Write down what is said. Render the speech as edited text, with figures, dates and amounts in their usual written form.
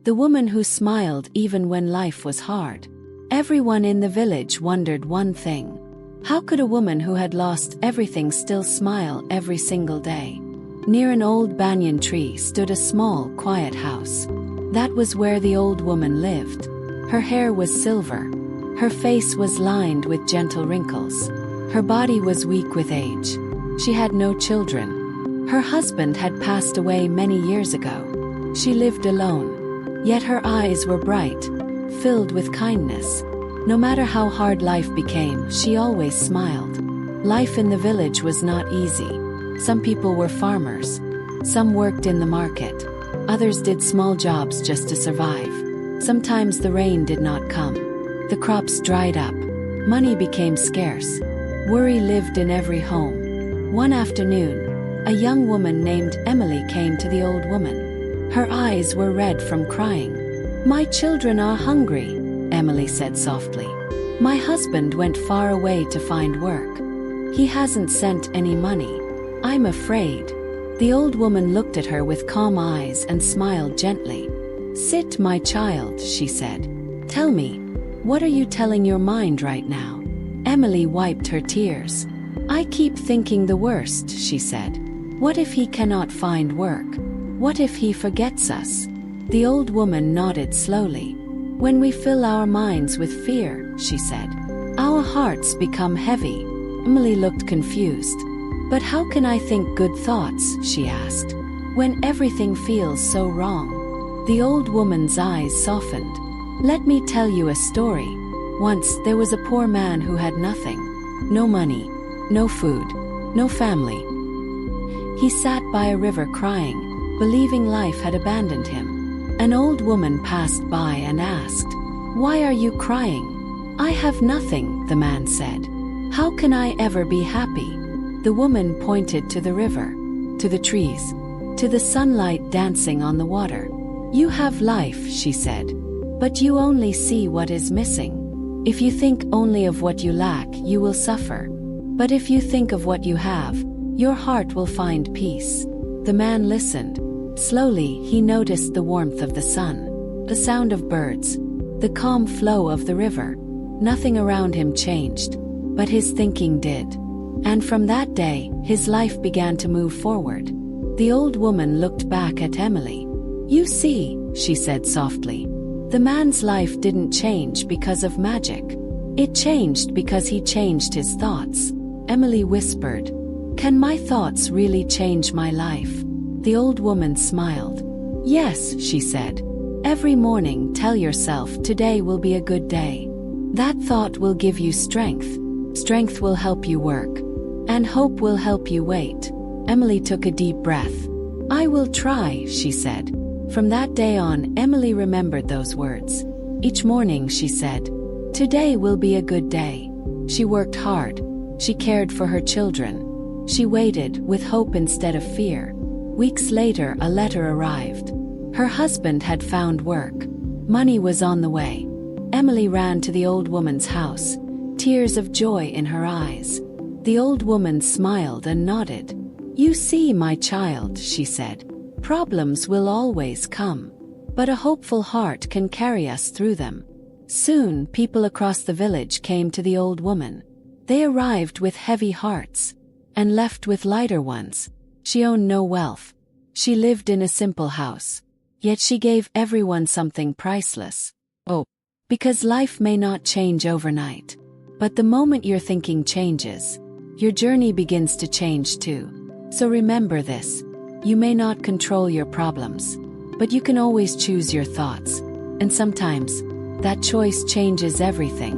the woman who smiled even when life was hard. Everyone in the village wondered one thing. How could a woman who had lost everything still smile every single day? Near an old banyan tree stood a small, quiet house. That was where the old woman lived. Her hair was silver. Her face was lined with gentle wrinkles. Her body was weak with age. She had no children. Her husband had passed away many years ago. She lived alone. Yet her eyes were bright, filled with kindness. No matter how hard life became, she always smiled. Life in the village was not easy. Some people were farmers. Some worked in the market. Others did small jobs just to survive. Sometimes the rain did not come. The crops dried up. Money became scarce. Worry lived in every home. One afternoon, a young woman named Emily came to the old woman. Her eyes were red from crying. "My children are hungry," Emily said softly. "My husband went far away to find work. He hasn't sent any money. I'm afraid." The old woman looked at her with calm eyes and smiled gently. "Sit, my child," she said. "Tell me, what are you telling your mind right now?" Emily wiped her tears. "I keep thinking the worst," she said. "What if he cannot find work? What if he forgets us?" The old woman nodded slowly. "When we fill our minds with fear," she said, "our hearts become heavy." Emily looked confused. "But how can I think good thoughts?" she asked, "when everything feels so wrong?" The old woman's eyes softened. "Let me tell you a story. Once there was a poor man who had nothing. No money, no food, no family. He sat by a river crying, believing life had abandoned him. An old woman passed by and asked, "Why are you crying?" "I have nothing," the man said. "How can I ever be happy?" The woman pointed to the river, to the trees, to the sunlight dancing on the water. "You have life," she said, "but you only see what is missing. If you think only of what you lack, you will suffer. But if you think of what you have, your heart will find peace." The man listened. Slowly, he noticed the warmth of the sun, the sound of birds, the calm flow of the river. Nothing around him changed, but his thinking did. And from that day, his life began to move forward. The old woman looked back at Emily. "You see," she said softly, "the man's life didn't change because of magic. It changed because he changed his thoughts." Emily whispered, "Can my thoughts really change my life?" The old woman smiled. "Yes," she said. "Every morning tell yourself today will be a good day. That thought will give you strength. Strength will help you work. And hope will help you wait." Emily took a deep breath. "I will try," she said. From that day on, Emily remembered those words. Each morning she said, "Today will be a good day." She worked hard. She cared for her children. She waited with hope instead of fear. Weeks later, a letter arrived. Her husband had found work. Money was on the way. Emily ran to the old woman's house, tears of joy in her eyes. The old woman smiled and nodded. "You see, my child," she said, "problems will always come. But a hopeful heart can carry us through them." Soon, people across the village came to the old woman. They arrived with heavy hearts and left with lighter ones. She owned no wealth. She lived in a simple house. Yet she gave everyone something priceless. Oh, because life may not change overnight. But the moment your thinking changes, your journey begins to change too. So remember this. You may not control your problems, but you can always choose your thoughts. And sometimes, that choice changes everything.